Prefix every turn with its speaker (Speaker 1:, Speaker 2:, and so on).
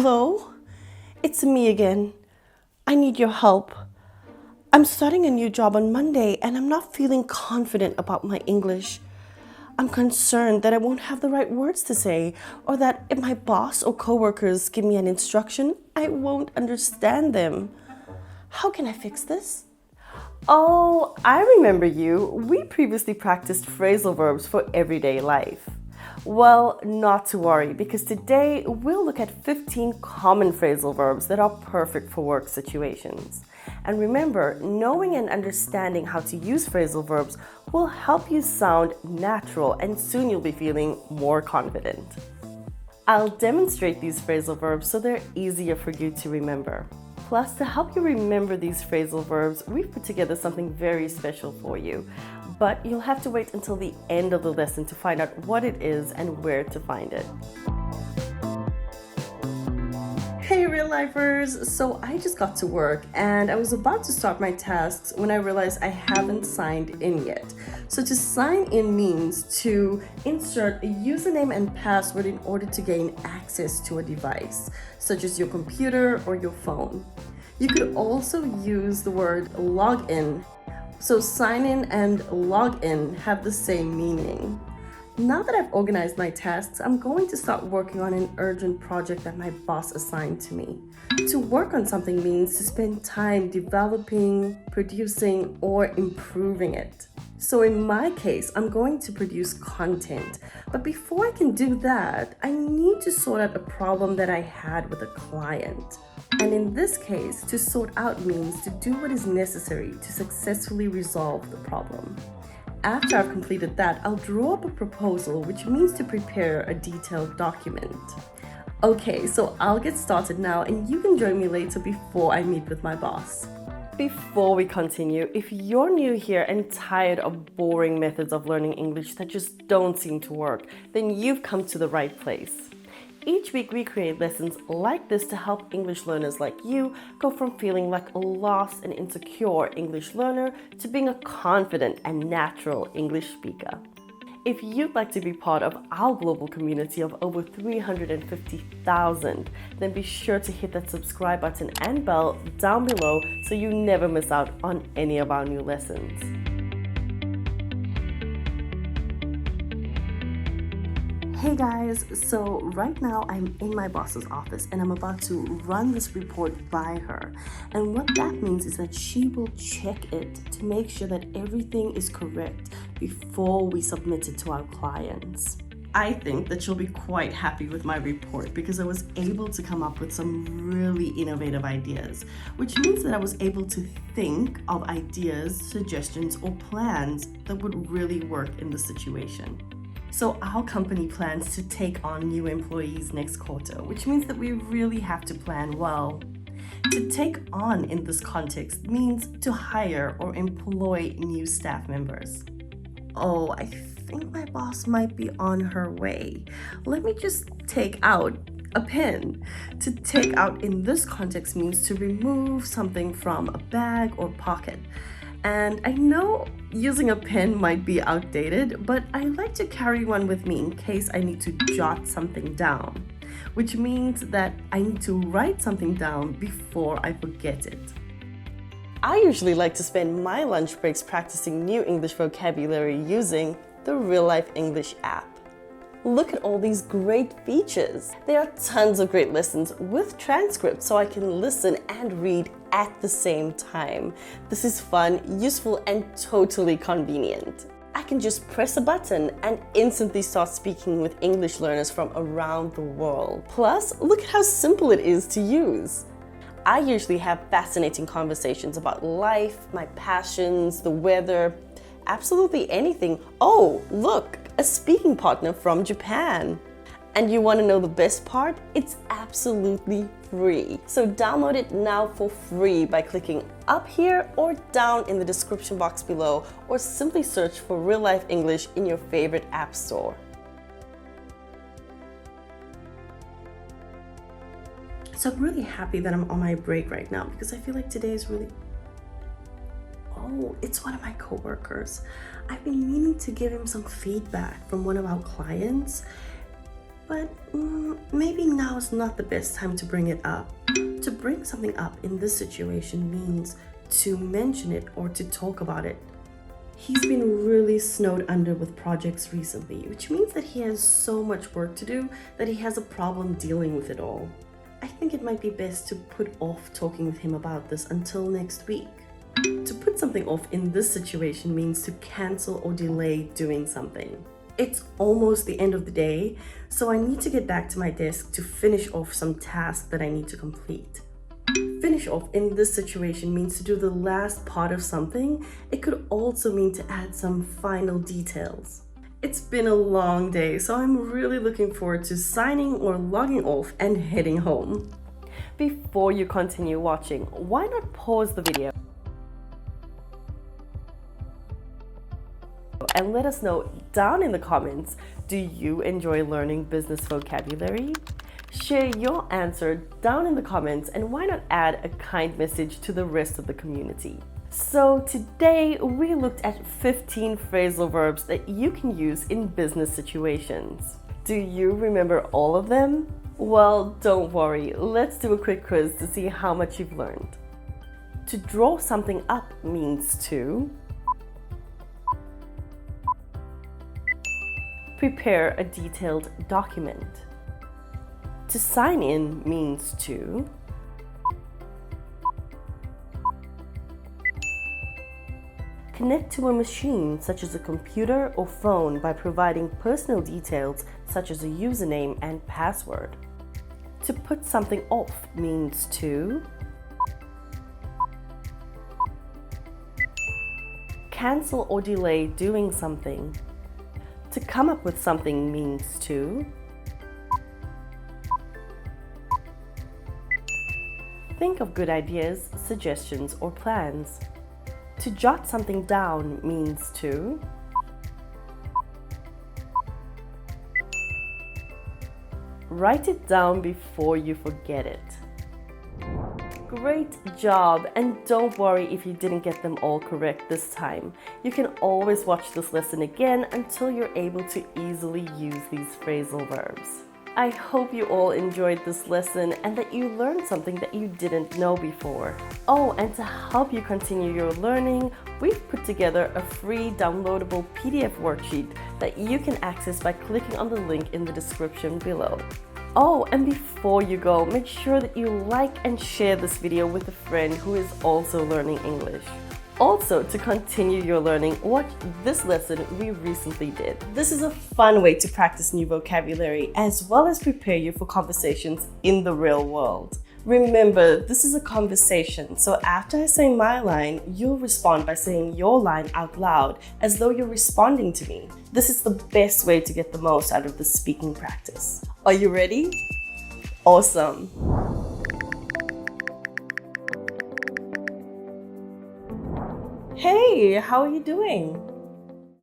Speaker 1: Hello? It's me again. I need your help. I'm starting a new job on Monday and I'm not feeling confident about my English. I'm concerned that I won't have the right words to say, or that if my boss or coworkers give me an instruction, I won't understand them. How can I fix this? Oh, I remember you. We previously practiced phrasal verbs for everyday life. Well, not to worry, because today we'll look at 15 common phrasal verbs that are perfect for work situations. And remember, knowing and understanding how to use phrasal verbs will help you sound natural, and soon you'll be feeling more confident. I'll demonstrate these phrasal verbs so they're easier for you to remember. Plus, to help you remember these phrasal verbs, we've put together something very special for you. But you'll have to wait until the end of the lesson to find out what it is and where to find it. Hey real lifers! So I just got to work and I was about to start my tasks when I realized I haven't signed in yet. So to sign in means to insert a username and password in order to gain access to a device, such as your computer or your phone. You could also use the word login. So sign in and log in have the same meaning. Now that I've organized my tasks, I'm going to start working on an urgent project that my boss assigned to me. To work on something means to spend time developing, producing, or improving it. So in my case, I'm going to produce content. But before I can do that, I need to sort out a problem that I had with a client. And in this case, to sort out means to do what is necessary to successfully resolve the problem. After I've completed that, I'll draw up a proposal, which means to prepare a detailed document. Okay, so I'll get started now and you can join me later before I meet with my boss. Before we continue, if you're new here and tired of boring methods of learning English that just don't seem to work, then you've come to the right place. Each week we create lessons like this to help English learners like you go from feeling like a lost and insecure English learner to being a confident and natural English speaker. If you'd like to be part of our global community of over 350,000, then be sure to hit that subscribe button and bell down below so you never miss out on any of our new lessons. Hey guys, so right now I'm in my boss's office and I'm about to run this report by her. And what that means is that she will check it to make sure that everything is correct before we submit it to our clients. I think that she'll be quite happy with my report because I was able to come up with some really innovative ideas, which means that I was able to think of ideas, suggestions, or plans that would really work in the situation. So our company plans to take on new employees next quarter, which means that we really have to plan well. To take on in this context means to hire or employ new staff members. Oh, I think my boss might be on her way. Let me just take out a pen. To take out in this context means to remove something from a bag or pocket. And I know using a pen might be outdated, but I like to carry one with me in case I need to jot something down, which means that I need to write something down before I forget it. I usually like to spend my lunch breaks practicing new English vocabulary using the RealLife English app. Look at all these great features. There are tons of great lessons with transcripts so I can listen and read at the same time. This is fun, useful, and totally convenient. I can just press a button and instantly start speaking with English learners from around the world. Plus, look at how simple it is to use. I usually have fascinating conversations about life, my passions, the weather, absolutely anything. Oh, look, a speaking partner from Japan. And you want to know the best part? It's absolutely free. So download it now for free by clicking up here or down in the description box below, or simply search for RealLife English in your favorite app store. So I'm really happy that I'm on my break right now because I feel like today is really... Oh, it's one of my coworkers. I've been meaning to give him some feedback from one of our clients, but maybe now is not the best time to bring it up. To bring something up in this situation means to mention it or to talk about it. He's been really snowed under with projects recently, which means that he has so much work to do that he has a problem dealing with it all. I think it might be best to put off talking with him about this until next week. To put something off in this situation means to cancel or delay doing something. It's almost the end of the day, so I need to get back to my desk to finish off some tasks that I need to complete. Finish off in this situation means to do the last part of something. It could also mean to add some final details. It's been a long day, so I'm really looking forward to signing or logging off and heading home. Before you continue watching, why not pause the video and let us know down in the comments, do you enjoy learning business vocabulary? Share your answer down in the comments, and why not add a kind message to the rest of the community. So today we looked at 15 phrasal verbs that you can use in business situations. Do you remember all of them? Well, don't worry, let's do a quick quiz to see how much you've learned. To draw something up means to prepare a detailed document. To sign in means to connect to a machine such as a computer or phone by providing personal details such as a username and password. To put something off means to cancel or delay doing something. To come up with something means to think of good ideas, suggestions, or plans. To jot something down means to write it down before you forget it. Great job! And don't worry if you didn't get them all correct this time. You can always watch this lesson again until you're able to easily use these phrasal verbs. I hope you all enjoyed this lesson and that you learned something that you didn't know before. Oh, and to help you continue your learning, we've put together a free downloadable PDF worksheet that you can access by clicking on the link in the description below. Oh, and before you go, make sure that you like and share this video with a friend who is also learning English. Also, to continue your learning, watch this lesson we recently did. This is a fun way to practice new vocabulary as well as prepare you for conversations in the real world. Remember, this is a conversation, so after I say my line, you'll respond by saying your line out loud as though you're responding to me. This is the best way to get the most out of the speaking practice. Are you ready? Awesome! Hey, how are you doing?